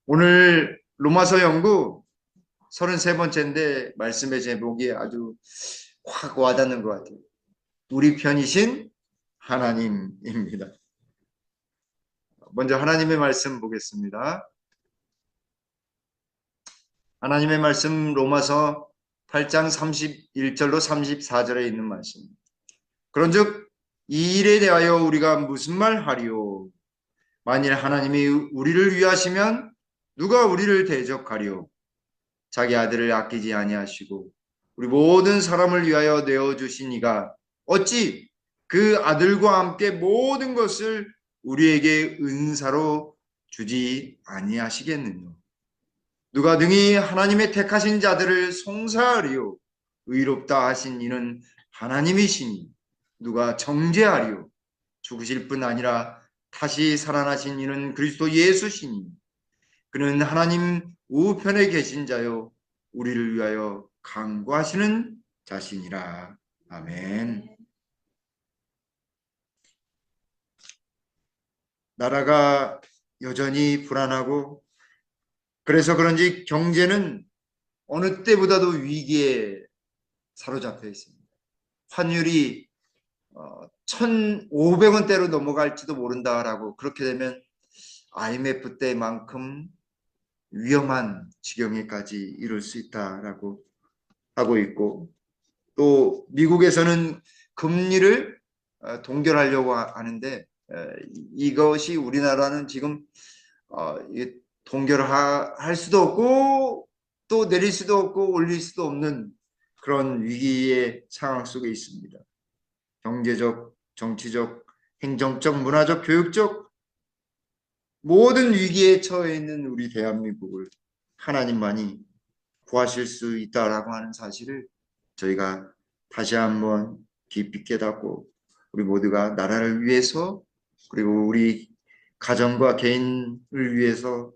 오늘 로마서 연구 33번째인데 말씀의 제목이 아주 확 와닿는 것 같아요. 우리 편이신 하나님입니다. 먼저 하나님의 말씀 보겠습니다. 하나님의 말씀 로마서 8장 31절로 34절에 있는 말씀입니다. 그런즉 이 일에 대하여 우리가 무슨 말 하리요? 만일 하나님이 우리를 위하시면 누가 우리를 대적하리요? 자기 아들을 아끼지 아니하시고 우리 모든 사람을 위하여 내어주신 이가 어찌 그 아들과 함께 모든 것을 우리에게 은사로 주지 아니하시겠느냐? 누가 능히 하나님의 택하신 자들을 송사하리요? 의롭다 하신 이는 하나님이시니 누가 정죄하리요? 죽으실 뿐 아니라 다시 살아나신 이는 그리스도 예수시니 그는 하나님 우편에 계신 자요 우리를 위하여 강구하시는 자신이라. 아멘. 나라가 여전히 불안하고 그래서 그런지 경제는 어느 때보다도 위기에 사로잡혀 있습니다. 환율이 1,500원대로 넘어갈지도 모른다라고, 그렇게 되면 IMF 때만큼 위험한 지경에까지 이룰 수 있다라고 하고 있고, 또 미국에서는 금리를 동결하려고 하는데 이것이 우리나라는 지금 동결할 수도 없고 또 내릴 수도 없고 올릴 수도 없는 그런 위기의 상황 속에 있습니다. 경제적, 정치적, 행정적, 문화적, 교육적 모든 위기에 처해 있는 우리 대한민국을 하나님만이 구하실 수 있다라고 하는 사실을 저희가 다시 한번 깊이 깨닫고, 우리 모두가 나라를 위해서 그리고 우리 가정과 개인을 위해서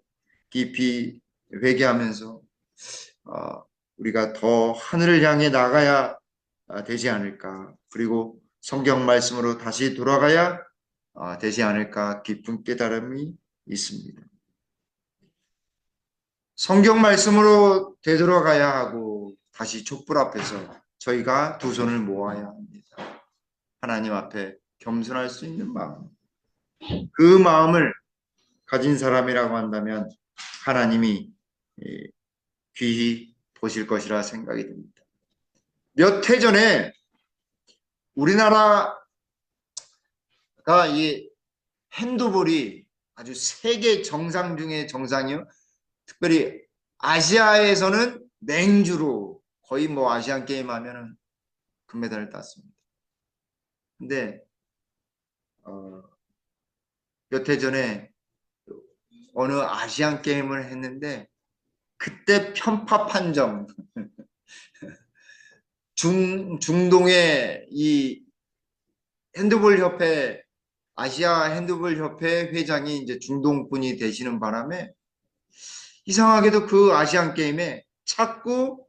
깊이 회개하면서 우리가 더 하늘을 향해 나가야 되지 않을까, 그리고 성경 말씀으로 다시 돌아가야 되지 않을까 깊은 깨달음이 있습니다. 성경 말씀으로 되돌아가야 하고 다시 촛불 앞에서 저희가 두 손을 모아야 합니다. 하나님 앞에 겸손할 수 있는 마음, 그 마음을 가진 사람이라고 한다면 하나님이 귀히 보실 것이라 생각이 듭니다. 몇 해 전에 우리나라가 이 핸드볼이 아주 세계 정상 중에 정상이요. 특별히 아시아에서는 맹주로 거의 뭐 아시안 게임 하면은 금메달을 땄습니다. 근데 몇 해 전에 어느 아시안 게임을 했는데 그때 편파 판정, 중동의 이 핸드볼 협회, 아시아 핸드볼 협회 회장이 이제 중동 분이 되시는 바람에 이상하게도 그 아시안 게임에 자꾸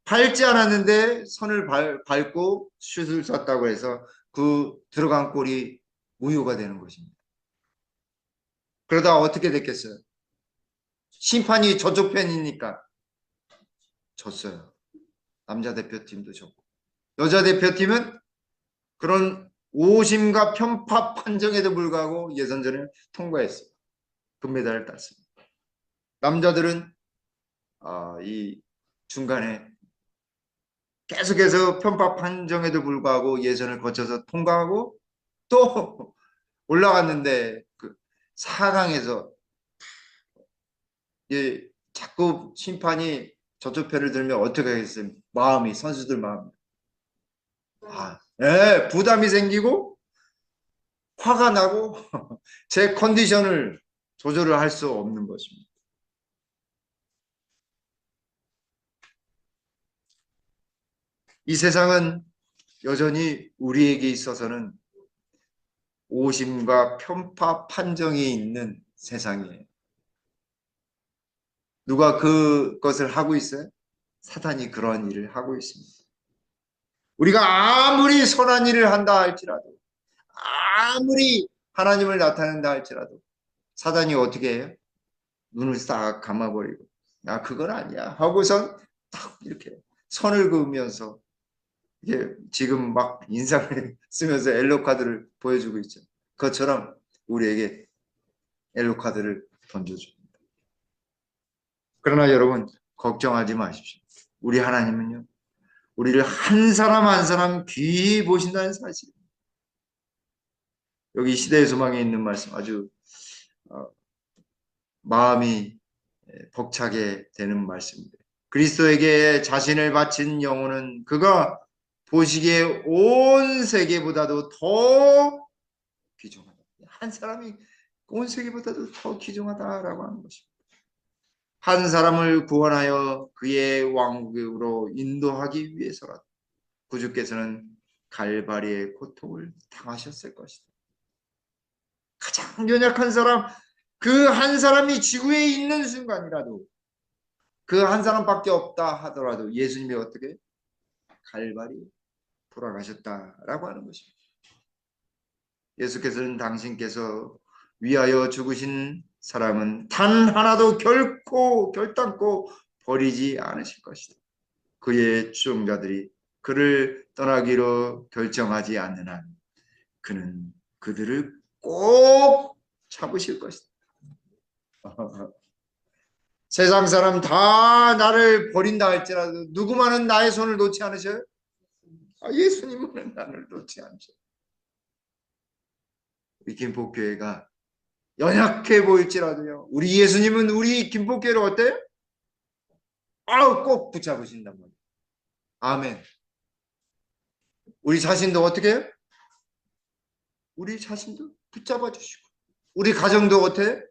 밟지 않았는데 선을 밟고 슛을 쐈다고 해서 그 들어간 골이 무효가 되는 것입니다. 그러다 어떻게 됐겠어요? 심판이 저쪽 편이니까 졌어요. 남자 대표팀도 졌고, 여자 대표팀은 그런 오심과 편파 판정에도 불구하고 예선전을 통과했어요. 금메달을 땄습니다. 남자들은 이 중간에 계속해서 편파 판정에도 불구하고 예선을 거쳐서 통과하고 또 올라갔는데 그 4강에서 자꾸 심판이 저쪽 편을 들면 어떻게 하겠어요? 마음이, 선수들 마음. 부담이 생기고 화가 나고 제 컨디션을 조절을 할 수 없는 것입니다. 이 세상은 여전히 우리에게 있어서는 오심과 편파 판정이 있는 세상이에요. 누가 그것을 하고 있어요? 사탄이 그런 일을 하고 있습니다. 우리가 아무리 선한 일을 한다 할지라도, 아무리 하나님을 나타낸다 할지라도 사단이 어떻게 해요? 눈을 싹 감아버리고 그건 아니야 하고선 딱 이렇게 선을 그으면서 이게 지금 막 인상을 쓰면서 엘로 카드를 보여주고 있죠. 그것처럼 우리에게 엘로 카드를 던져줍니다. 그러나 여러분 걱정하지 마십시오. 우리 하나님은요, 우리를 한 사람 한 사람 귀히 보신다는 사실. 여기 시대의 소망에 있는 말씀 아주 어, 마음이 벅차게 되는 말씀입니다. 그리스도에게 자신을 바친 영혼은 그가 보시기에 온 세계보다도 더 귀중하다. 한 사람이 온 세계보다도 더 귀중하다라고 하는 것입니다. 한 사람을 구원하여 그의 왕국으로 인도하기 위해서라도 구주께서는 갈바리의 고통을 당하셨을 것이다. 가장 연약한 사람, 그 한 사람이 지구에 있는 순간이라도 그 한 사람밖에 없다 하더라도 예수님이 어떻게 갈바리 돌아가셨다라고 하는 것입니다. 예수께서는 당신께서 위하여 죽으신 사람은 단 하나도 결단코 버리지 않으실 것이다. 그의 추종자들이 그를 떠나기로 결정하지 않는 한 그는 그들을 꼭 잡으실 것이다. 세상 사람 다 나를 버린다 할지라도 누구만은 나의 손을 놓지 않으셔요? 예수님은 나를 놓지 않으셔요. 우리 김포교회가 연약해 보일지라도요. 우리 예수님은 우리 김포교회를 어때요? 꼭 붙잡으신단 말이에요. 아멘. 우리 자신도 어떻게 해요? 우리 자신도 붙잡아 주시고 우리 가정도 어떻게 해요?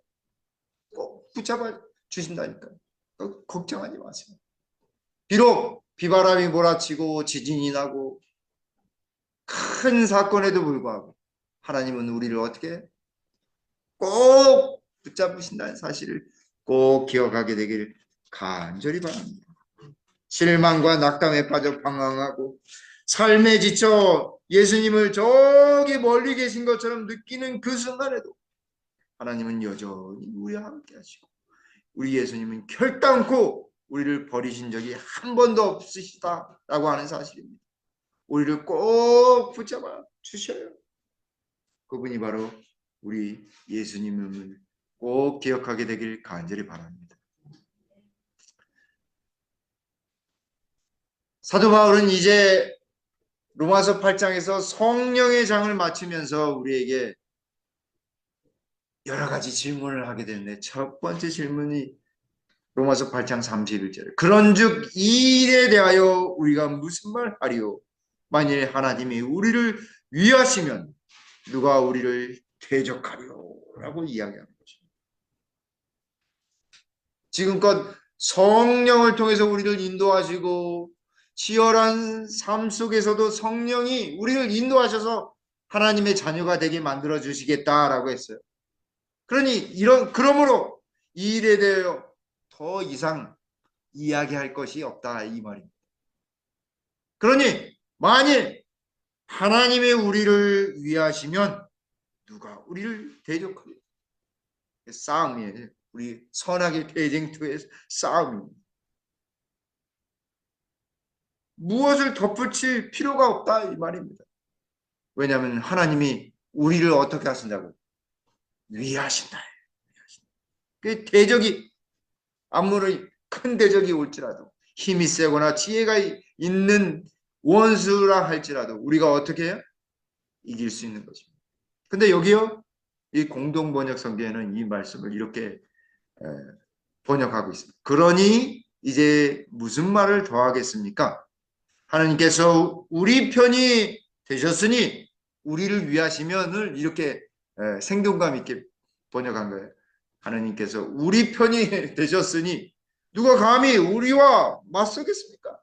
꼭 붙잡아 주신다니까요. 걱정하지 마세요. 비록 비바람이 몰아치고 지진이 나고 큰 사건에도 불구하고 하나님은 우리를 어떻게 꼭 붙잡으신다는 사실을 꼭 기억하게 되기를 간절히 바랍니다. 실망과 낙담에 빠져 방황하고 삶에 지쳐 예수님을 저기 멀리 계신 것처럼 느끼는 그 순간에도 하나님은 여전히 우리와 함께 하시고 우리 예수님은 결단코 우리를 버리신 적이 한 번도 없으시다라고 하는 사실입니다. 우리를 꼭 붙잡아 주셔요. 그분이 바로 우리 예수님을 꼭 기억하게 되길 간절히 바랍니다. 사도 바울은 이제 로마서 8장에서 성령의 장을 마치면서 우리에게 여러 가지 질문을 하게 되는데 첫 번째 질문이 로마서 8장 31절. 그런즉 이 일에 대하여 우리가 무슨 말 하리요? 만일 하나님이 우리를 위하시면 누가 우리를 대적하리요? 라고 이야기하는 것입니다. 지금껏 성령을 통해서 우리를 인도하시고 치열한 삶 속에서도 성령이 우리를 인도하셔서 하나님의 자녀가 되게 만들어 주시겠다라고 했어요. 그러므로 이 일에 대하여 더 이상 이야기할 것이 없다 이 말입니다. 그러니 만일 하나님의 우리를 위하시면 누가 우리를 대적하리요? 싸움이에요. 우리 선악의 대쟁투의 싸움입니다. 무엇을 덧붙일 필요가 없다 이 말입니다. 왜냐하면 하나님이 우리를 어떻게 하신다고? 위하신다. 그 대적이 아무리 큰 대적이 올지라도 힘이 세거나 지혜가 있는 원수라 할지라도 우리가 어떻게 해요? 이길 수 있는 것입니다. 근데 여기요, 이 공동번역 성경에는 이 말씀을 이렇게 번역하고 있습니다. 그러니 이제 무슨 말을 더 하겠습니까? 하나님께서 우리 편이 되셨으니 우리를 위하시면을 이렇게 생동감 있게 번역한 거예요. 하나님께서 우리 편이 되셨으니 누가 감히 우리와 맞서겠습니까?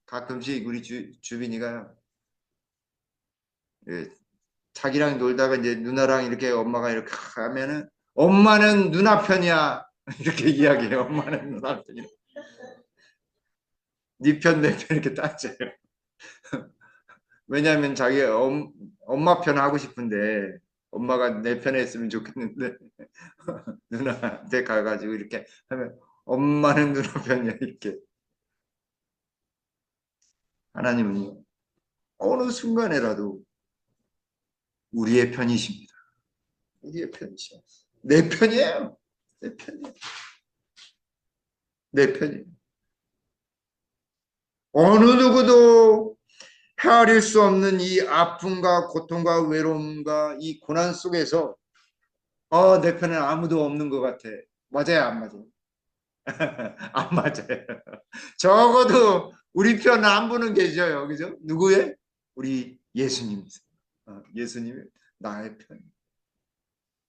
가끔씩 우리 주빈이가 자기랑 놀다가 이제 누나랑 이렇게 엄마가 이렇게 하면은 엄마는 누나 편이야 이렇게 이야기해요. 엄마는 누나 편이야. 네 편, 내 편 이렇게 따져요. 왜냐하면 자기 엄마 편 하고 싶은데 엄마가 내 편에 있으면 좋겠는데 누나한테 가가지고 이렇게 하면 엄마는 누나 편이야 이렇게. 하나님은요 어느 순간에라도 우리의 편이십니다. 우리의 편이죠. 내 편이에요. 내 편이에요. 내 편이에요. 어느 누구도 헤아릴 수 없는 이 아픔과 고통과 외로움과 이 고난 속에서 내 편은 아무도 없는 것 같아. 맞아요, 안 맞아요? 안 맞아요. 적어도 우리 편 안 보는 계셔요. 그죠? 누구의? 우리 예수님. 예수님이 나의 편.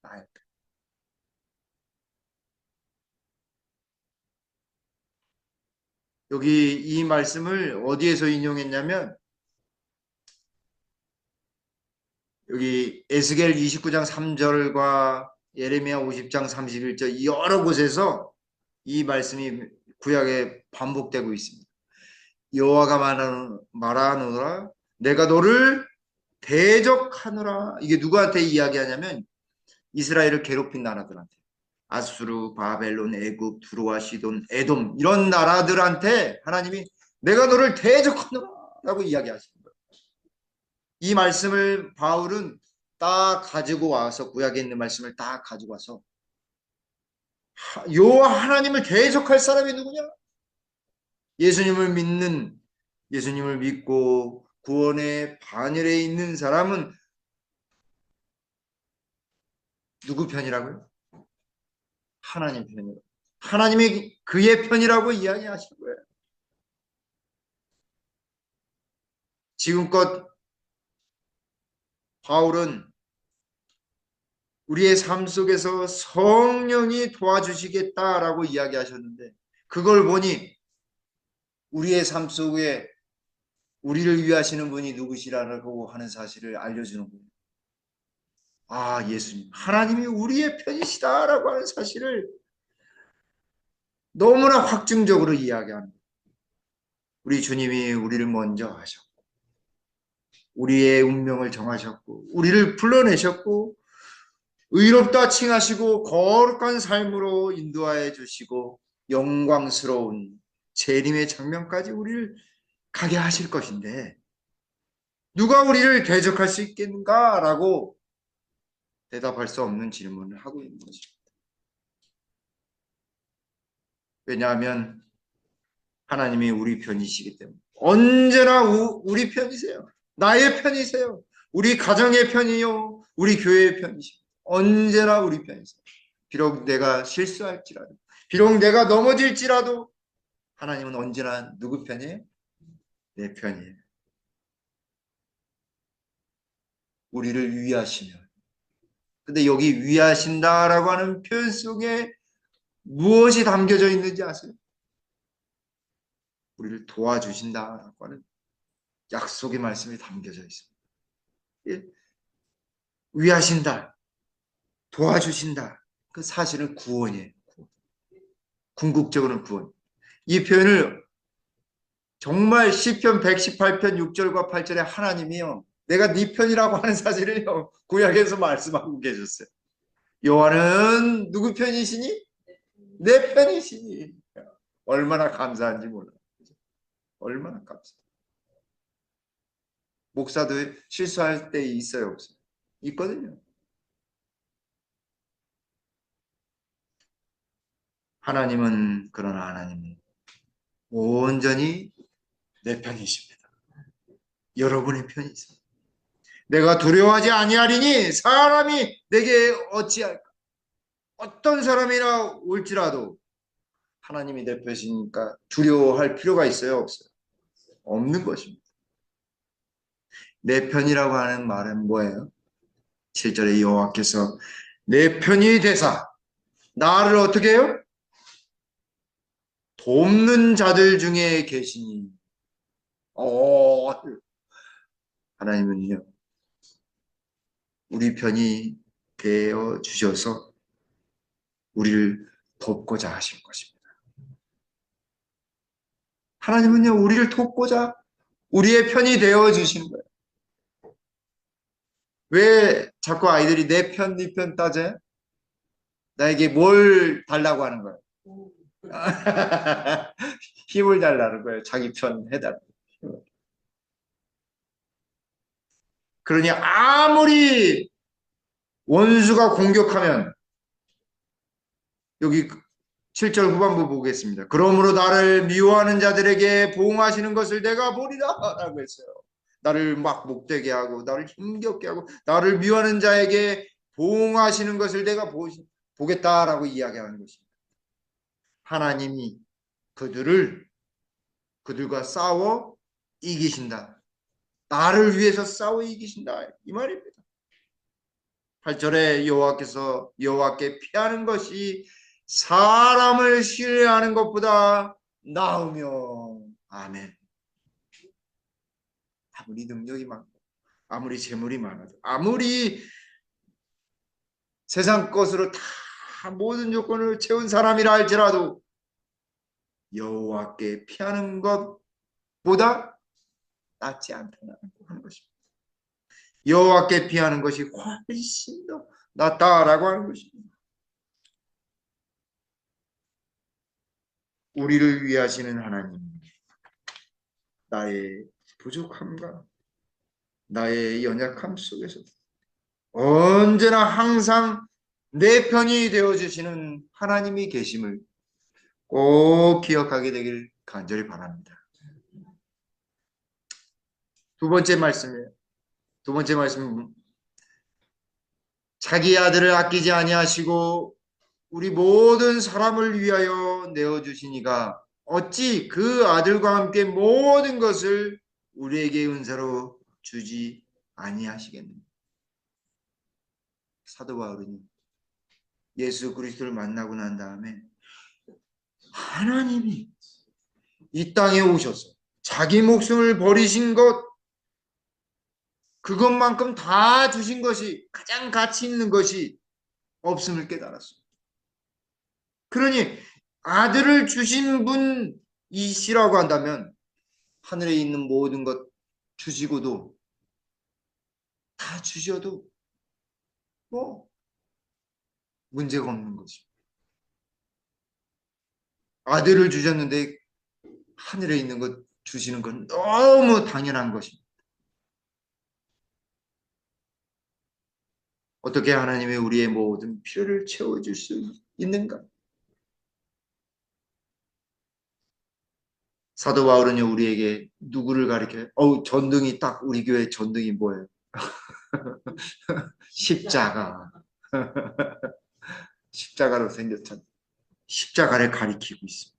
나의 편. 여기 이 말씀을 어디에서 인용했냐면 여기 에스겔 29장 3절과 예레미야 50장 31절 여러 곳에서 이 말씀이 구약에 반복되고 있습니다. 여호와가 말하노라 내가 너를 대적하노라. 이게 누구한테 이야기하냐면 이스라엘을 괴롭힌 나라들한테. 아수르, 바벨론, 애굽, 두루와 시돈, 에돔 이런 나라들한테 하나님이 내가 너를 대적하노라 라고 이야기하시는 거예요. 이 말씀을 바울은 딱 가지고 와서 구약에 있는 말씀을 딱 가지고 와서 여호와 하나님을 대적할 사람이 누구냐? 예수님을 믿고 구원의 반열에 있는 사람은 누구 편이라고요? 하나님 편이라고. 하나님이 그의 편이라고 이야기하신 거예요. 지금껏 바울은 우리의 삶 속에서 성령이 도와주시겠다라고 이야기하셨는데 그걸 보니 우리의 삶 속에 우리를 위하시는 분이 누구시라고 하는 사실을 알려주는 거예요. 아, 예수님. 하나님이 우리의 편이시다라고 하는 사실을 너무나 확증적으로 이야기하는 거예요. 우리 주님이 우리를 먼저 하셨고 우리의 운명을 정하셨고 우리를 불러내셨고 의롭다 칭하시고 거룩한 삶으로 인도하여 주시고 영광스러운 재림의 장면까지 우리를 가게 하실 것인데 누가 우리를 대적할 수 있겠는가라고 대답할 수 없는 질문을 하고 있는 거죠. 왜냐하면 하나님이 우리 편이시기 때문에 언제나 우리 편이세요. 나의 편이세요. 우리 가정의 편이요. 우리 교회의 편이시고 언제나 우리 편이세요. 비록 내가 실수할지라도 비록 내가 넘어질지라도 하나님은 언제나 누구 편이에요? 내 편이에요. 우리를 위하시며 근데 여기 위하신다라고 하는 표현 속에 무엇이 담겨져 있는지 아세요? 우리를 도와주신다라고 하는 약속의 말씀이 담겨져 있습니다. 예? 위하신다, 도와주신다. 그 사실은 구원이에요. 궁극적으로는 구원. 이 표현을 정말 시편 118편 6절과 8절에 하나님이요. 내가 네 편이라고 하는 사실을요. 구약에서 말씀하고 계셨어요. 여호와는 누구 편이시니? 내 편이시니. 얼마나 감사한지 몰라. 얼마나 감사. 목사도 실수할 때 있어요, 없어요? 있거든요. 하나님은 그러나 하나님은 온전히 내 편이십니다. 여러분의 편이십니다. 내가 두려워하지 아니하리니 사람이 내게 어찌할까? 어떤 사람이나 올지라도 하나님이 내 편이니까 두려워할 필요가 있어요, 없어요? 없는 것입니다. 내 편이라고 하는 말은 뭐예요? 7절에 여호와께서 내 편이 되사 나를 어떻게 해요? 돕는 자들 중에 계시니 어, 하나님은요 우리 편이 되어 주셔서 우리를 돕고자 하신 것입니다. 하나님은요 우리를 돕고자 우리의 편이 되어 주신 거예요. 왜 자꾸 아이들이 내 편, 네 편 따져요? 나에게 뭘 달라고 하는 거예요? 힘을 달라는 거예요. 자기 편 해달라고. 그러니 아무리 원수가 공격하면 여기 7절 후반부 보겠습니다. 그러므로 나를 미워하는 자들에게 보응하시는 것을 내가 보리라 라고 했어요. 나를 막 목되게 하고 나를 힘겹게 하고 나를 미워하는 자에게 보응하시는 것을 내가 보겠다라고 이야기하는 것입니다. 하나님이 그들과 싸워 이기신다. 나를 위해서 싸워 이기신다. 이 말입니다. 8절에 여호와께 피하는 것이 사람을 신뢰하는 것보다 나으며 아멘. 아무리 능력이 많고 아무리 재물이 많아도 아무리 세상 것으로 다 모든 조건을 채운 사람이라 할지라도 여호와께 피하는 것보다 낫지 않다는 것입니다. 여호와께 피하는 것이 훨씬 더 낫다라고 하는 것입니다. 우리를 위하시는 하나님, 나의 부족함과 나의 연약함 속에서 언제나 항상 내 편이 되어주시는 하나님이 계심을 꼭 기억하게 되길 간절히 바랍니다. 두 번째 말씀이에요. 두 번째 말씀은 자기 아들을 아끼지 아니하시고 우리 모든 사람을 위하여 내어주시니가 어찌 그 아들과 함께 모든 것을 우리에게 은사로 주지 아니하시겠느냐. 사도 바울은 예수 그리스도를 만나고 난 다음에 하나님이 이 땅에 오셔서 자기 목숨을 버리신 것, 그것만큼 다 주신 것이 가장 가치 있는 것이 없음을 깨달았습니다. 그러니 아들을 주신 분이시라고 한다면 하늘에 있는 모든 것 주시고도 다 주셔도 뭐 문제가 없는 것입니다. 아들을 주셨는데 하늘에 있는 것 주시는 건 너무 당연한 것입니다. 어떻게 하나님이 우리의 모든 필요를 채워줄 수 있는가? 사도 바울은요 우리에게 누구를 가리켜요? 전등이 딱 우리 교회 전등이 뭐예요? 십자가. 십자가로 생겼잖아요. 십자가를 가리키고 있습니다.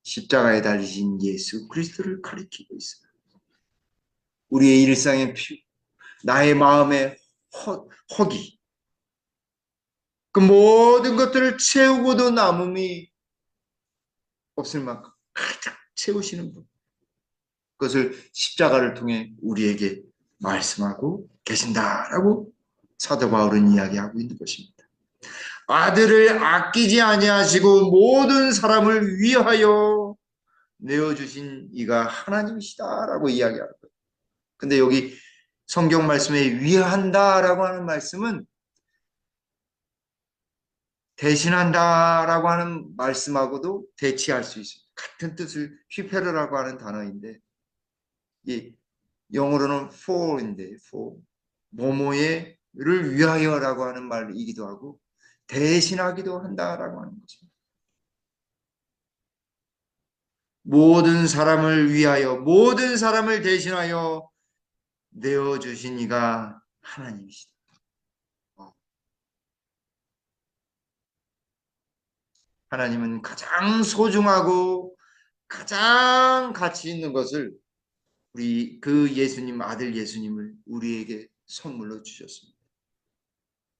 십자가에 달리신 예수 그리스도를 가리키고 있어요. 우리의 일상의 나의 마음의 허기, 그 모든 것들을 채우고도 남음이 없을 만큼 가득 채우시는 분. 그것을 십자가를 통해 우리에게 말씀하고 계신다라고 사도 바울은 이야기하고 있는 것입니다. 아들을 아끼지 아니하시고 모든 사람을 위하여 내어주신 이가 하나님이시다라고 이야기하는 거예요. 근데 여기 성경 말씀에 위한다라고 하는 말씀은 대신한다라고 하는 말씀하고도 대치할 수 있어요. 같은 뜻을 휘페르라고 하는 단어인데 이 영어로는 for인데 for 뭐뭐의를 위하여라고 하는 말이기도 하고 대신하기도 한다라고 하는 거죠. 모든 사람을 위하여 모든 사람을 대신하여 내어주신 이가 하나님이시다. 하나님은 가장 소중하고 가장 가치 있는 것을 우리 그 예수님 아들 예수님을 우리에게 선물로 주셨습니다.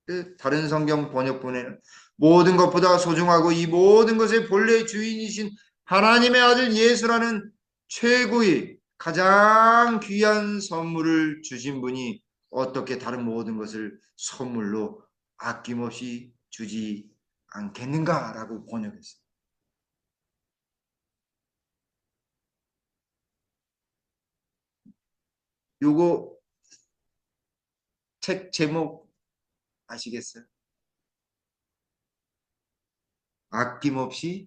그 다른 성경 번역본에는 모든 것보다 소중하고 이 모든 것의 본래 주인이신 하나님의 아들 예수라는 최고의 가장 귀한 선물을 주신 분이 어떻게 다른 모든 것을 선물로 아낌없이 주지 않겠는가라고 번역했어요. 요거 책 제목 아시겠어요? 아낌없이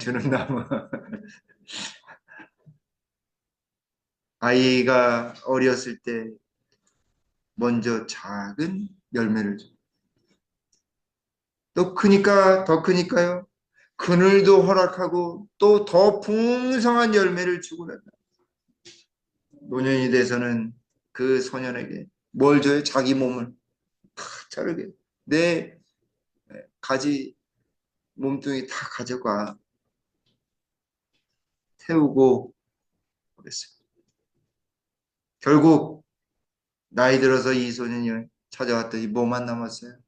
주는 나무. 아이가 어렸을 때 먼저 작은 열매를 줘. 또 크니까 더 크니까요. 그늘도 허락하고 또 더 풍성한 열매를 주고 난다. 노년이 돼서는 그 소년에게 뭘 줘요? 자기 몸을 다 자르게. 내 가지 몸뚱이 다 가져가 태우고 그랬어요. 결국 나이 들어서 이 소년이 찾아왔더니 뭐만 남았어요?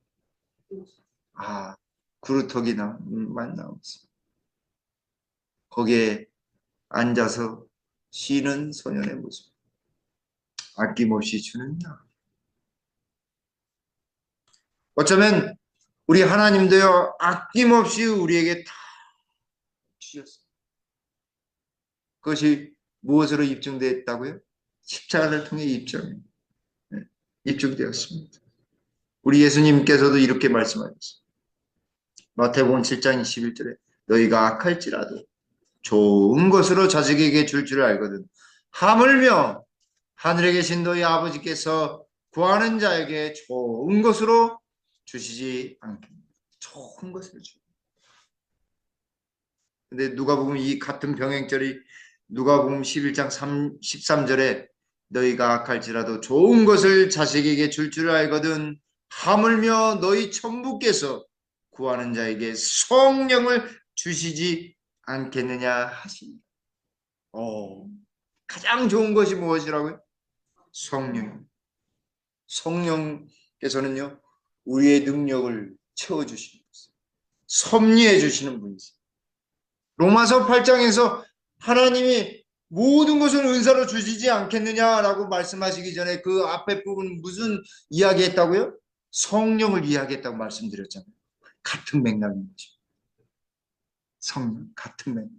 아, 구루터기만 남았어요. 거기에 앉아서 쉬는 소년의 모습. 아낌없이 주는 나. 어쩌면 우리 하나님도요, 아낌없이 우리에게 다 주셨어요. 그것이 무엇으로 입증됐다고요? 십자가를 통해 입증되었습니다. 우리 예수님께서도 이렇게 말씀하셨어요. 마태복음 7장 21절에 너희가 악할지라도 좋은 것으로 자식에게 줄 알거든. 하물며 하늘에 계신 너희 아버지께서 구하는 자에게 좋은 것으로 주시지 않겠습니다. 좋은 것을 주. 근데 누가복음 이 같은 병행절이 누가복음 11장 13절에 너희가 악할지라도 좋은 것을 자식에게 줄 알거든 하물며 너희 천부께서 구하는 자에게 성령을 주시지 않겠느냐 하시니. 가장 좋은 것이 무엇이라고요? 성령. 성령께서는요, 우리의 능력을 채워주시는 분이세요. 섭리해 주시는 분이세요. 로마서 8장에서 하나님이 모든 것을 은사로 주시지 않겠느냐라고 말씀하시기 전에 그 앞에 부분 무슨 이야기했다고요? 성령을 이야기했다고 말씀드렸잖아요. 같은 맥락인 거죠. 성령, 같은 맥락.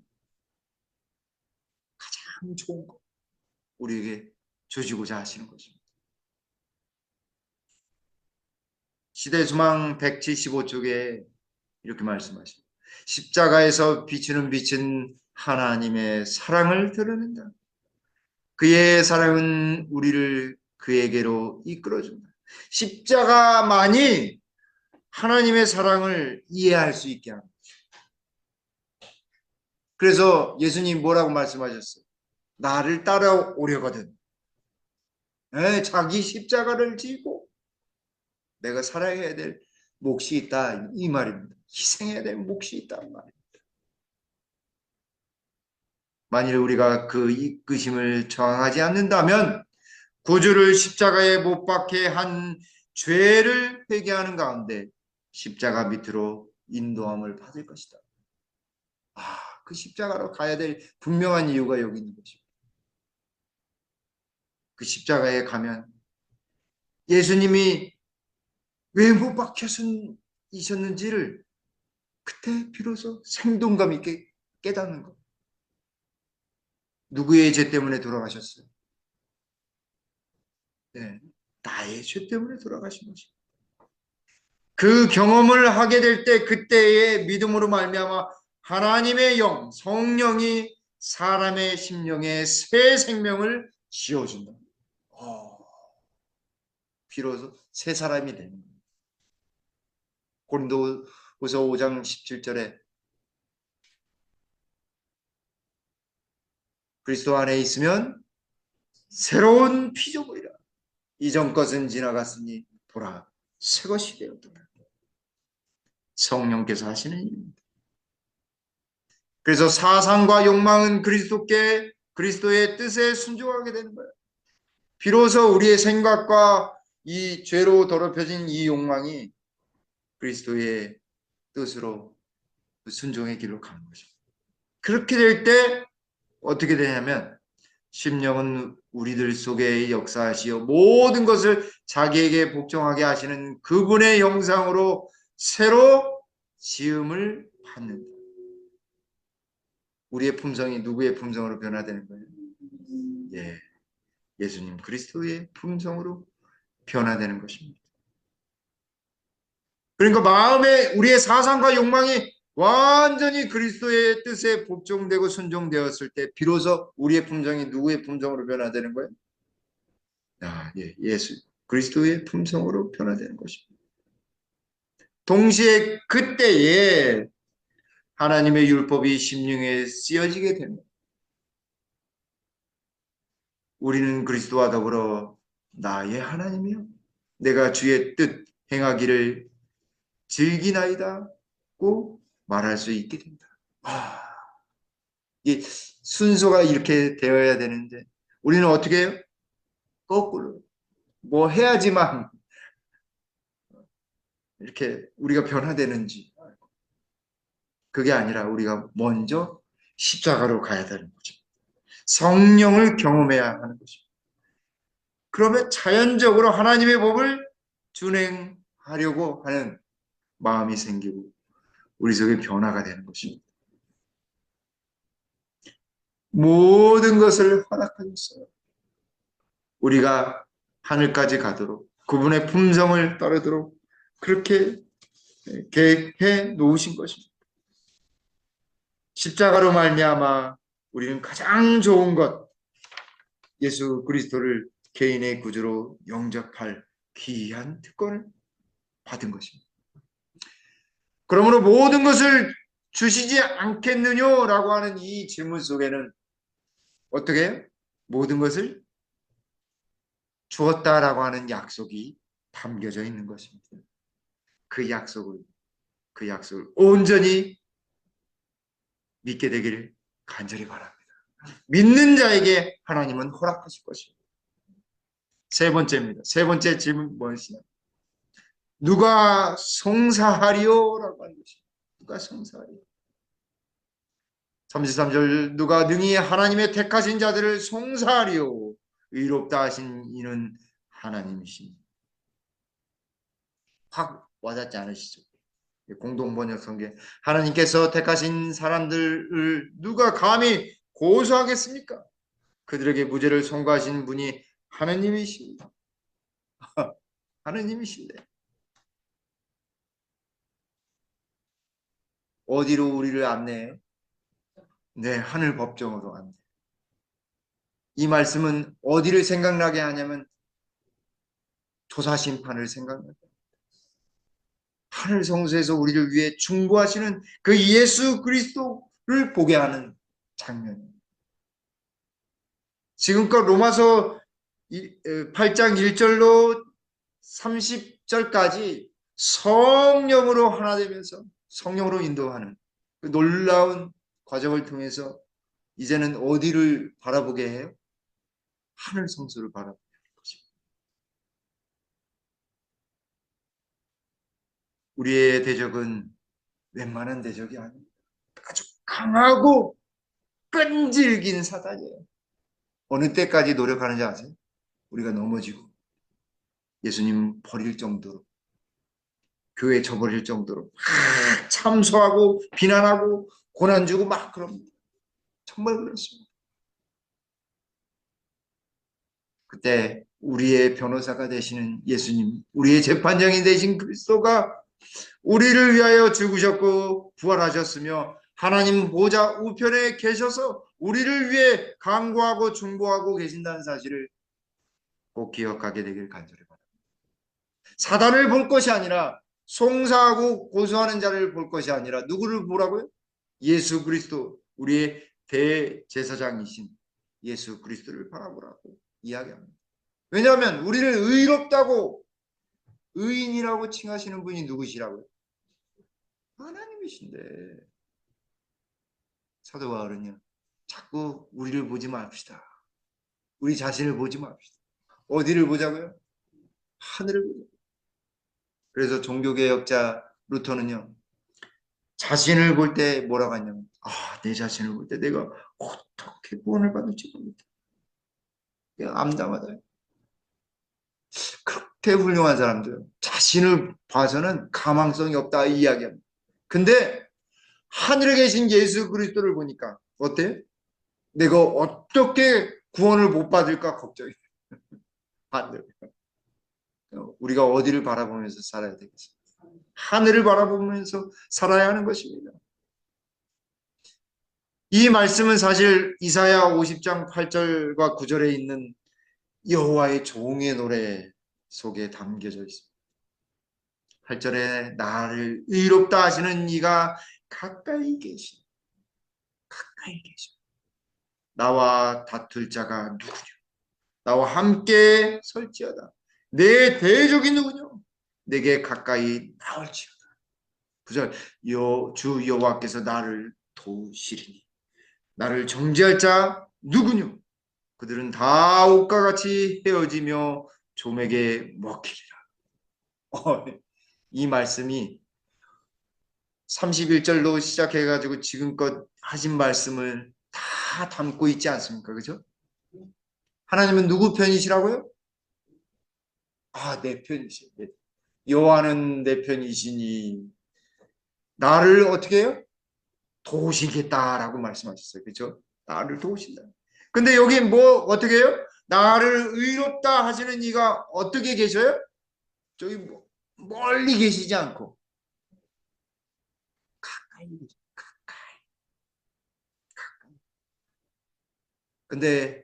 가장 좋은 거 우리에게 주시고자 하시는 것입니다. 시대수망 175쪽에 이렇게 말씀하십니다. 십자가에서 비추는 빛은 하나님의 사랑을 드러낸다. 그의 사랑은 우리를 그에게로 이끌어준다. 십자가만이 하나님의 사랑을 이해할 수 있게 합니다. 그래서 예수님 뭐라고 말씀하셨어요? 나를 따라오려거든 자기 십자가를 지고 내가 살아야 될 몫이 있다 이 말입니다. 희생해야 될 몫이 있단 말입니다. 만일 우리가 그 이끄심을 저항하지 않는다면 구주를 십자가에 못 박게 한 죄를 회개하는 가운데 십자가 밑으로 인도함을 받을 것이다. 그 십자가로 가야 될 분명한 이유가 여기 있는 것입니다. 그 십자가에 가면 예수님이 왜 못 박혀서이셨는지를 그때 비로소 생동감 있게 깨닫는 것. 누구의 죄 때문에 돌아가셨어요? 네, 나의 죄 때문에 돌아가신 것입니다. 그 경험을 하게 될 때 그때의 믿음으로 말미암아 하나님의 영, 성령이 사람의 심령에 새 생명을 지어준다. 비로소 새 사람이 되는 거예요. 고린도후서 5장 17절에 그리스도 안에 있으면 새로운 피조물이라. 이전 것은 지나갔으니 보라 새 것이 되었다. 성령께서 하시는 일입니다. 그래서 사상과 욕망은 그리스도의 뜻에 순종하게 되는 거예요. 비로소 우리의 생각과 이 죄로 더럽혀진 이 욕망이 그리스도의 뜻으로 순종의 길로 가는 것입니다. 그렇게 될 때 어떻게 되냐면 심령은 우리들 속에 역사하시어 모든 것을 자기에게 복종하게 하시는 그분의 형상으로 새로 지음을 받는다. 우리의 품성이 누구의 품성으로 변화되는 거예요? 예수님 그리스도의 품성으로 변화되는 것입니다. 그러니까 마음에 우리의 사상과 욕망이 완전히 그리스도의 뜻에 복종되고 순종되었을 때 비로소 우리의 품성이 누구의 품성으로 변화되는 거예요? 예, 예수 그리스도의 품성으로 변화되는 것입니다. 동시에 그때에 하나님의 율법이 심령에 쓰여지게 됩니다. 우리는 그리스도와 더불어 나의 하나님이여 내가 주의 뜻 행하기를 즐기나이다고 말할 수 있게 된다. 이 순서가 이렇게 되어야 되는데 우리는 어떻게 해요? 거꾸로 뭐 해야지만 이렇게 우리가 변화되는지 그게 아니라 우리가 먼저 십자가로 가야 되는 거죠. 성령을 경험해야 하는 것입니다. 그러면 자연적으로 하나님의 법을 준행하려고 하는 마음이 생기고 우리 속에 변화가 되는 것입니다. 모든 것을 허락하셨어요. 우리가 하늘까지 가도록 그분의 품성을 따르도록 그렇게 계획해 놓으신 것입니다. 십자가로 말미암아 우리는 가장 좋은 것 예수 그리스도를 개인의 구주로 영접할 귀한 특권을 받은 것입니다. 그러므로 모든 것을 주시지 않겠느냐라고 하는 이 질문 속에는 어떻게 해요? 모든 것을 주었다라고 하는 약속이 담겨져 있는 것입니다. 그 약속을 온전히 믿게 되기를 간절히 바랍니다. 믿는 자에게 하나님은 허락하실 것입니다. 세 번째입니다. 세 번째 질문 무엇이냐? 누가 송사하리요? 라고 하는 것입니다. 누가 송사하리요? 33절 누가 능히 하나님의 택하신 자들을 송사하리요? 의롭다 하신 이는 하나님이십니다. 확 와닿지 않으시죠? 공동번역 성경 하나님께서 택하신 사람들을 누가 감히 고소하겠습니까? 그들에게 무죄를 선고하신 분이 하나님이십니다. 하나님이신데 어디로 우리를 안내해요? 네, 하늘 법정으로 안내. 이 말씀은 어디를 생각나게 하냐면 조사심판을 생각나게. 하늘 성소에서 우리를 위해 중보하시는 그 예수 그리스도를 보게 하는 장면입니다. 지금껏 로마서 8장 1절로 30절까지 성령으로 하나 되면서 성령으로 인도하는 그 놀라운 과정을 통해서 이제는 어디를 바라보게 해요? 하늘 성소를 바라보게 하는 것입니다. 우리의 대적은 웬만한 대적이 아닙니다. 아주 강하고 끈질긴 사단이에요. 어느 때까지 노력하는지 아세요? 우리가 넘어지고 예수님 버릴 정도로 교회 저버릴 정도로 막 참소하고 비난하고 고난 주고 막 그럽니다. 정말 그렇습니다. 그때 우리의 변호사가 되시는 예수님, 우리의 재판장이 되신 그리스도가 우리를 위하여 죽으셨고 부활하셨으며 하나님 보좌 우편에 계셔서 우리를 위해 강구하고 중보하고 계신다는 사실을 꼭 기억하게 되길 간절히 바랍니다. 사단을 볼 것이 아니라 송사하고 고소하는 자를 볼 것이 아니라 누구를 보라고요? 예수 그리스도, 우리의 대제사장이신 예수 그리스도를 바라보라고 이야기합니다. 왜냐하면 우리를 의롭다고 의인이라고 칭하시는 분이 누구시라고요? 하나님이신데. 사도 바울은요, 자꾸 우리를 보지 맙시다. 우리 자신을 보지 맙시다. 어디를 보자고요? 하늘을 보자. 그래서 종교개혁자 루터는요, 자신을 볼 때 뭐라고 하냐면, 내 자신을 볼 때 내가 어떻게 구원을 받을지 모르겠다. 암담하다. 그렇게 훌륭한 사람들, 자신을 봐서는 가망성이 없다 이 이야기합니다. 근데 하늘에 계신 예수 그리스도를 보니까 어때요? 내가 어떻게 구원을 못 받을까 걱정이 안 돼요. 우리가 어디를 바라보면서 살아야 되겠습니까? 하늘을 바라보면서 살아야 하는 것입니다. 이 말씀은 사실 이사야 50장 8절과 9절에 있는 여호와의 종의 노래 속에 담겨져 있습니다. 8절에 나를 의롭다 하시는 이가 가까이 계시다. 가까이 계시다. 나와 다툴 자가 누구냐? 나와 함께 설지어다. 내 대적이 누구냐? 내게 가까이 나올지어다. 9절 주 여호와께서 나를 도우시리니 나를 정죄할 자 누구냐? 그들은 다 옷과 같이 헤어지며 좀에게 먹히리라. 이 말씀이 31절로 시작해가지고 지금껏 하신 말씀을 다 담고 있지 않습니까? 그죠? 하나님은 누구 편이시라고요? 내 편이시요. 여호와는 내 편이시니 나를 어떻게 해요? 도우시겠다라고 말씀하셨어요. 그죠? 나를 도우신다. 근데 여기 뭐 어떻게 해요? 나를 의롭다 하시는 이가 어떻게 계셔요? 저기 멀리 계시지 않고 가까이 계셔. 가까이. 근데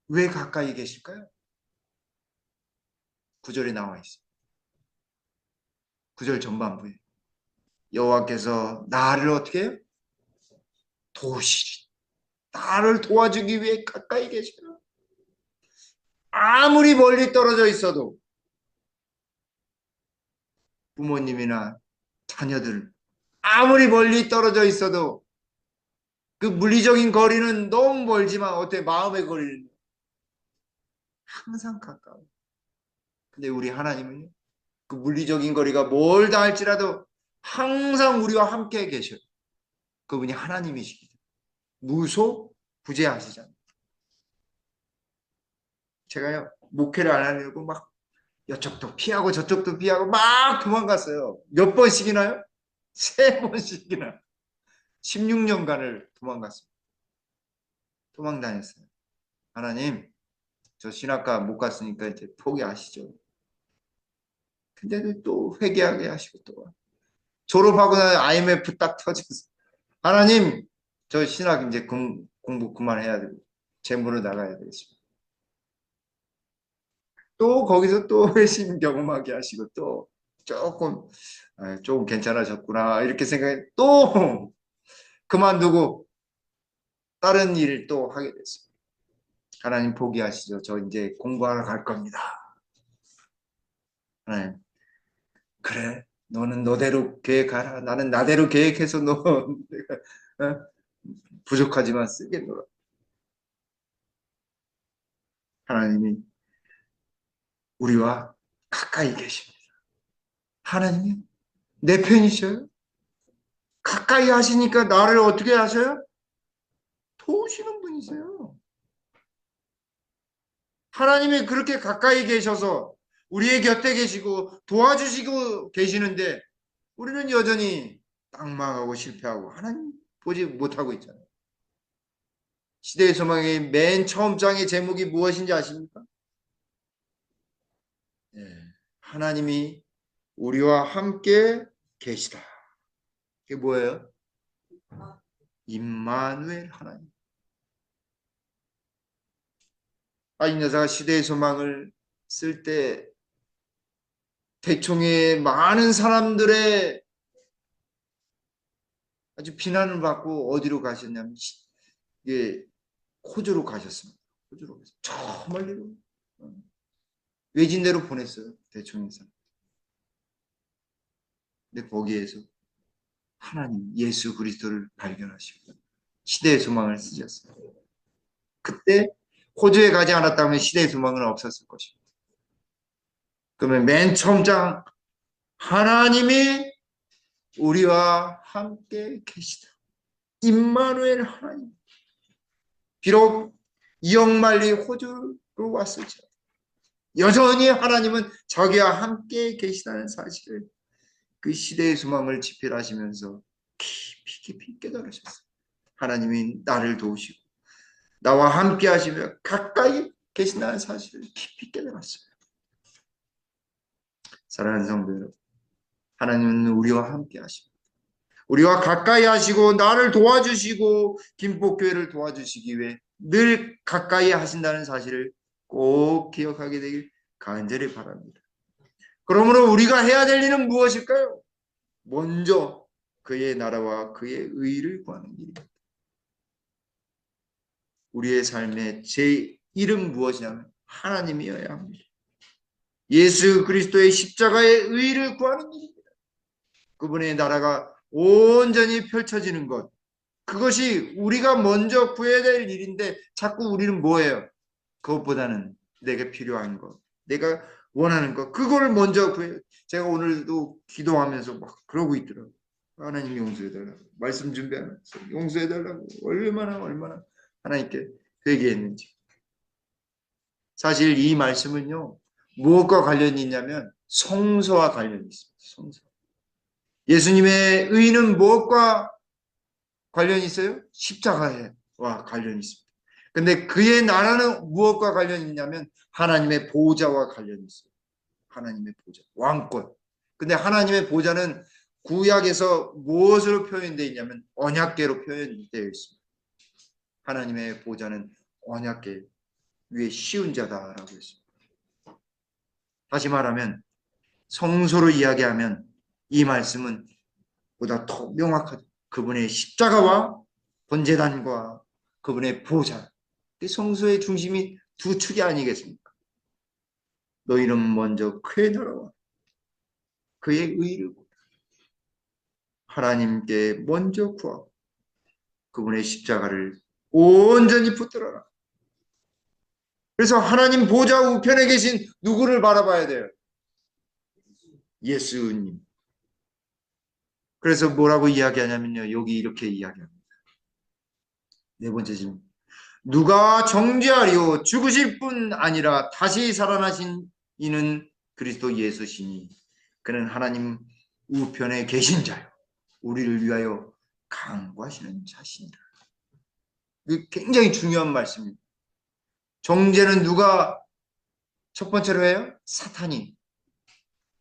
왜 가까이 계실까요? 9절에 나와 있어요. 9절 전반부에 여호와께서 나를 어떻게 해요? 도우시리. 나를 도와주기 위해 가까이 계셔요. 아무리 멀리 떨어져 있어도 부모님이나 자녀들 아무리 멀리 떨어져 있어도 그 물리적인 거리는 너무 멀지만 어때 마음의 거리는 항상 가까워. 근데 우리 하나님은요. 그 물리적인 거리가 멀다 할지라도 항상 우리와 함께 계셔요. 그분이 하나님이시기 때문에 무소 부재하시잖아요. 제가요 목회를 안 하려고 막 이쪽도 피하고 저쪽도 피하고 막 도망갔어요. 몇 번씩이나요? 3번씩이나 16년간을 도망갔어요. 도망다녔어요. 하나님 저 신학과 못 갔으니까 이제 포기하시죠. 근데 또 회개하게 하시고 또 졸업하고 나서 IMF 딱 터져서 하나님 저 신학 이제 공부 그만해야 되고 재무로 나가야 되겠습니다. 또 거기서 또 회심 경험하게 하시고 또 조금 괜찮아졌구나 이렇게 생각해 또 그만두고 다른 일을 또 하게 됐습니다. 하나님 포기하시죠. 저 이제 공부하러 갈 겁니다. 하나님 그래 너는 너대로 계획하라. 나는 나대로 계획해서 너 내가 부족하지만 쓰겠노라. 하나님이 우리와 가까이 계십니다. 하나님이 내 편이셔요. 가까이 하시니까 나를 어떻게 하셔요? 도우시는 분이세요. 하나님이 그렇게 가까이 계셔서 우리의 곁에 계시고 도와주시고 계시는데 우리는 여전히 땅망하고 실패하고 하나님 보지 못하고 있잖아요. 시대의 소망의 맨 처음 장의 제목이 무엇인지 아십니까? 네. 하나님이 우리와 함께 계시다. 이게 뭐예요? 임마누엘 하나님. 아인 여사가 시대의 소망을 쓸 때 대총의 많은 사람들의 아주 비난을 받고 어디로 가셨냐면 예, 호주로 가셨습니다. 호주로 가셨어요. 저 멀리로 외진대로 보냈어요. 대총에서. 근데 거기에서 하나님 예수 그리스도를 발견하시고 시대의 소망을 쓰셨어요. 그때 호주에 가지 않았다면 시대의 소망은 없었을 것입니다. 그러면 맨 처음 장 하나님이 우리와 함께 계시다. 임마누엘 하나님. 비록 이억만리 호주로 왔을지라도 여전히 하나님은 자기와 함께 계시다는 사실을 그 시대의 소망을 집필하시면서 깊이 깊이 깨달으셨어요. 하나님이 나를 도우시고 나와 함께 하시며 가까이 계신다는 사실을 깊이 깨달았어요. 사랑하는 성도 여러분, 하나님은 우리와 함께 하십니다. 우리와 가까이 하시고 나를 도와주시고 김포교회를 도와주시기 위해 늘 가까이 하신다는 사실을 꼭 기억하게 되길 간절히 바랍니다. 그러므로 우리가 해야 될 일은 무엇일까요? 먼저 그의 나라와 그의 의를 구하는 일입니다. 우리의 삶의 제 일은 무엇이냐면 하나님이어야 합니다. 예수 그리스도의 십자가의 의를 구하는 일입니다. 그분의 나라가 온전히 펼쳐지는 것, 그것이 우리가 먼저 구해야 될 일인데 자꾸 우리는 뭐예요? 그것보다는 내게 필요한 것, 내가 원하는 것, 그거를 먼저 구해요. 제가 오늘도 기도하면서 막 그러고 있더라고요. 하나님 용서해달라고, 말씀 준비하면서 용서해달라고 얼마나 하나님께 회개했는지. 사실 이 말씀은요, 무엇과 관련이 있냐면 성서와 관련이 있습니다. 성서. 예수님의 의는 무엇과 관련이 있어요? 십자가와 관련이 있습니다. 근데 그의 나라는 무엇과 관련이 있냐면 하나님의 보좌와 관련이 있어요. 하나님의 보좌, 왕권. 근데 하나님의 보좌는 구약에서 무엇으로 표현되어 있냐면 언약궤로 표현되어 있습니다. 하나님의 보좌는 언약궤 위에 씌운 자다라고 했습니다. 다시 말하면 성소로 이야기하면 이 말씀은 보다 더 명확하죠. 그분의 십자가와 번제단과 그분의 보좌. 성소의 중심이 두 축이 아니겠습니까? 너희는 먼저 그의 나라와 그의 의를 하나님께 먼저 구하고 그분의 십자가를 온전히 붙들어라. 그래서 하나님 보좌 우편에 계신 누구를 바라봐야 돼요? 예수님. 그래서 뭐라고 이야기하냐면요. 여기 이렇게 이야기합니다. 네 번째 질문. 누가 정죄하리요? 죽으실 뿐 아니라 다시 살아나신 이는 그리스도 예수시니 그는 하나님 우편에 계신 자요. 우리를 위하여 강구하시는 자신이라. 굉장히 중요한 말씀입니다. 정죄는 누가 첫 번째로 해요? 사탄이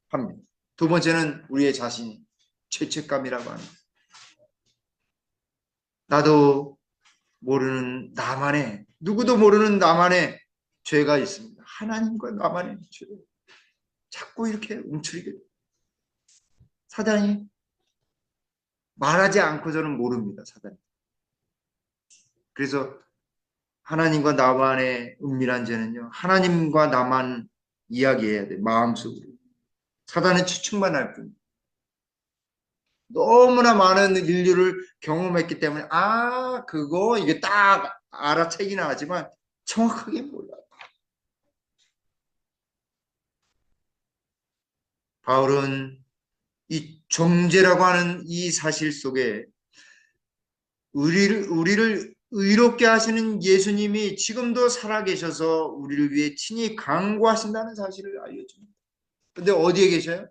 합니다. 두 번째는 우리의 자신이 죄책감이라고 합니다. 나도 모르는 나만의, 누구도 모르는 나만의 죄가 있습니다. 하나님과 나만의 죄. 자꾸 이렇게 움츠리게 돼요. 사단이 말하지 않고서는 모릅니다. 사단이. 그래서 하나님과 나만의 은밀한 죄는요. 하나님과 나만 이야기해야 돼. 마음속으로. 사단은 추측만 할 뿐. 너무나 많은 인류를 경험했기 때문에 그거 이게 딱 알아채기는 하지만 정확하게 몰라요. 바울은 이 정죄라고 하는 이 사실 속에 우리를 의롭게 하시는 예수님이 지금도 살아계셔서 우리를 위해 친히 강구하신다는 사실을 알려줍니다. 근데 어디에 계셔요?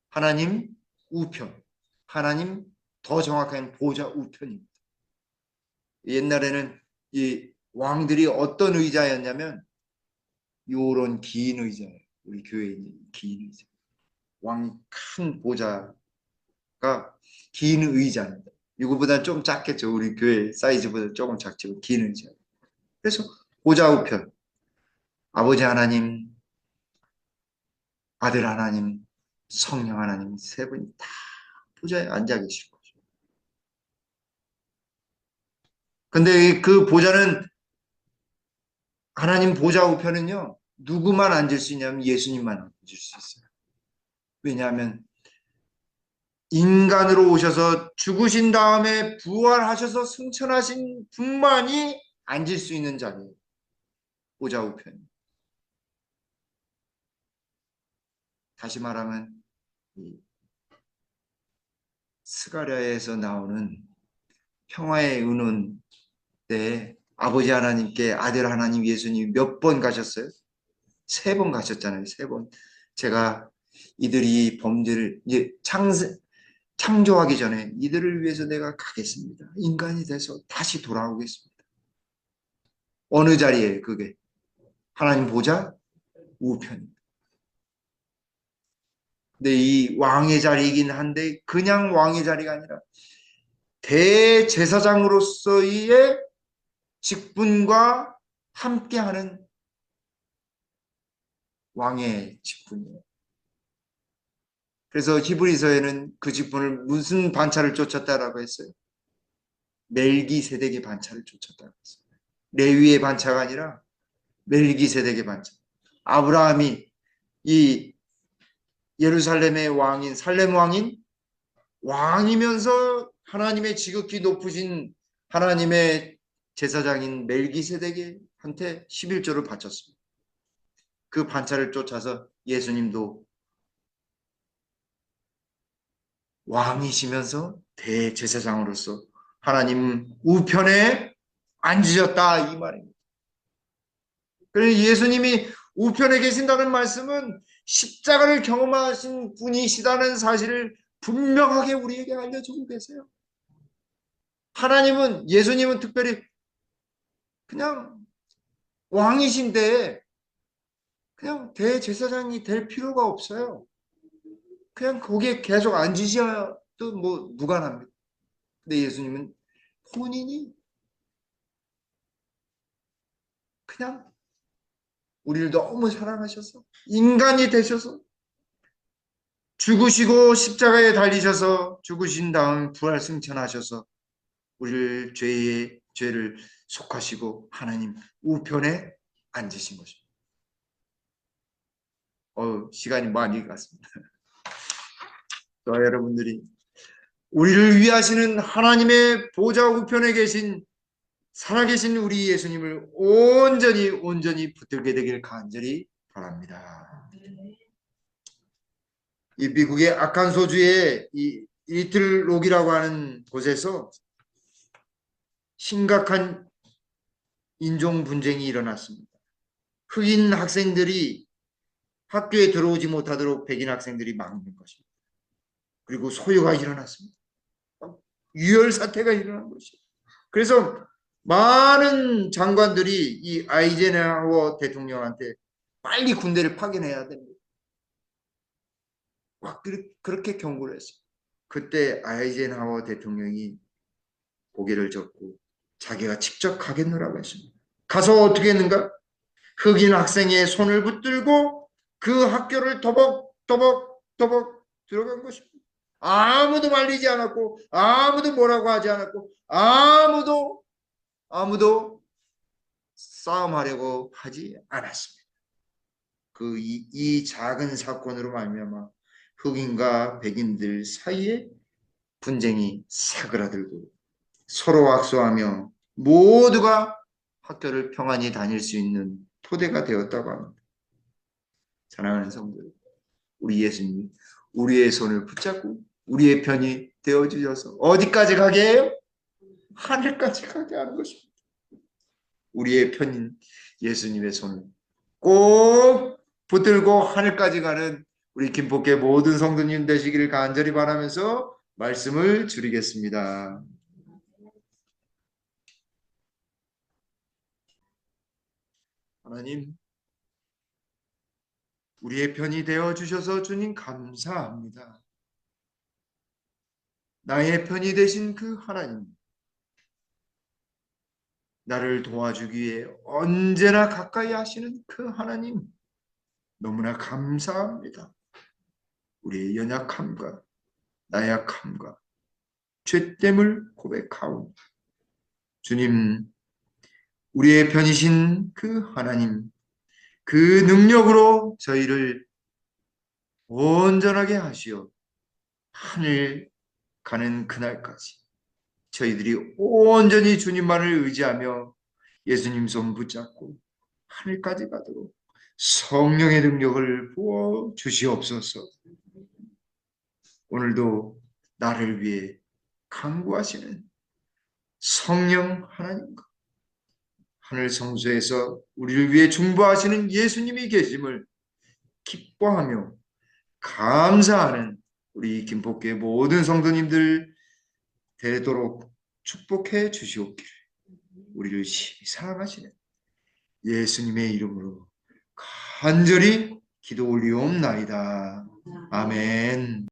하나님 우편. 하나님 더 정확한 보좌 우편입니다. 옛날에는 이 왕들이 어떤 의자였냐면 요런 긴 의자예요. 우리 교회에 있는 긴 의자. 왕 큰 보좌가 긴 의자입니다. 이거보다 좀 작겠죠. 우리 교회 사이즈보다 조금 작지만 긴 의자. 그래서 보좌 우편. 아버지 하나님, 아들 하나님, 성령 하나님 세 분이 다 보좌에 앉아 계실 거죠. 근데 그 보좌는 하나님 보좌 우편은요. 누구만 앉을 수 있냐면 예수님만 앉을 수 있어요. 왜냐하면 인간으로 오셔서 죽으신 다음에 부활하셔서 승천하신 분만이 앉을 수 있는 자리예요. 보좌 우편. 다시 말하면 이 스가랴에서 나오는 평화의 의논 때 아버지 하나님께 아들 하나님 예수님 몇 번 가셨어요? 3번 가셨잖아요. 3번. 제가 이들이 범죄를 이제 창조하기 전에 이들을 위해서 내가 가겠습니다. 인간이 돼서 다시 돌아오겠습니다. 어느 자리에 그게? 하나님 보좌 우편입니다. 근데 이 왕의 자리이긴 한데 그냥 왕의 자리가 아니라 대제사장으로서의 직분과 함께하는 왕의 직분이에요. 그래서 히브리서에는 그 직분을 무슨 반차를 쫓았다라고 했어요? 멜기세덱의 반차를 쫓았다고 했어요. 레위의 반차가 아니라 멜기세덱의 반차. 아브라함이 이 예루살렘의 왕인 살렘 왕인 왕이면서 하나님의 지극히 높으신 하나님의 제사장인 멜기세덱한테 11조를 바쳤습니다. 그 반차를 쫓아서 예수님도 왕이시면서 대제사장으로서 하나님 우편에 앉으셨다 이 말입니다. 그러니 예수님이 우편에 계신다는 말씀은 십자가를 경험하신 분이시다는 사실을 분명하게 우리에게 알려주고 계세요. 하나님은 예수님은 특별히 그냥 왕이신데 그냥 대제사장이 될 필요가 없어요. 그냥 거기에 계속 앉으셔도 뭐 무관합니다. 근데 예수님은 본인이 그냥 우리를 너무 사랑하셔서 인간이 되셔서 죽으시고 십자가에 달리셔서 죽으신 다음 부활 승천하셔서 우리를 죄를 속하시고 하나님 우편에 앉으신 것입니다. 시간이 많이 갔습니다. 저 여러분들이 우리를 위하시는 하나님의 보좌 우편에 계신 살아계신 우리 예수님을 온전히 붙들게 되길 간절히 바랍니다. 이 미국의 아칸소주의 이 리틀록이라고 하는 곳에서 심각한 인종 분쟁이 일어났습니다. 흑인 학생들이 학교에 들어오지 못하도록 백인 학생들이 막는 것입니다. 그리고 소요가 일어났습니다. 유혈 사태가 일어난 것이죠. 그래서 많은 장관들이 이 아이젠하워 대통령한테 빨리 군대를 파견해야 됩니다. 막 그렇게 경고를 했어요. 그때 아이젠하워 대통령이 고개를 젓고 자기가 직접 가겠노라고 했습니다. 가서 어떻게 했는가? 흑인 학생의 손을 붙들고 그 학교를 더벅더벅 들어간 것입니다. 아무도 말리지 않았고 아무도 뭐라고 하지 않았고 아무도 싸움하려고 하지 않았습니다. 이 작은 사건으로 말미암아 흑인과 백인들 사이에 분쟁이 사그라들고 서로 악수하며 모두가 학교를 평안히 다닐 수 있는 토대가 되었다고 합니다. 사랑하는 성도, 우리 예수님이 우리의 손을 붙잡고 우리의 편이 되어주셔서 어디까지 가게 해요? 하늘까지 가게 하는 것입니다. 우리의 편인 예수님의 손을 꼭 붙들고 하늘까지 가는 우리 김포교 모든 성도님 되시기를 간절히 바라면서 말씀을 줄이겠습니다. 하나님, 우리의 편이 되어주셔서 주님 감사합니다. 나의 편이 되신 그 하나님, 나를 도와주기 위해 언제나 가까이 하시는 그 하나님, 너무나 감사합니다. 우리의 연약함과 나약함과 죄됨을 고백하오. 주님, 우리의 편이신 그 하나님, 그 능력으로 저희를 온전하게 하시어 하늘 가는 그날까지 저희들이 온전히 주님만을 의지하며 예수님 손 붙잡고 하늘까지 가도록 성령의 능력을 부어 주시옵소서. 오늘도 나를 위해 간구하시는 성령 하나님과 하늘 성소에서 우리를 위해 중보하시는 예수님이 계심을 기뻐하며 감사하는 우리 김포교회 모든 성도님들 되도록 축복해 주시옵기를 우리를 심히 사랑하시는 예수님의 이름으로 간절히 기도 올리옵나이다. 아멘.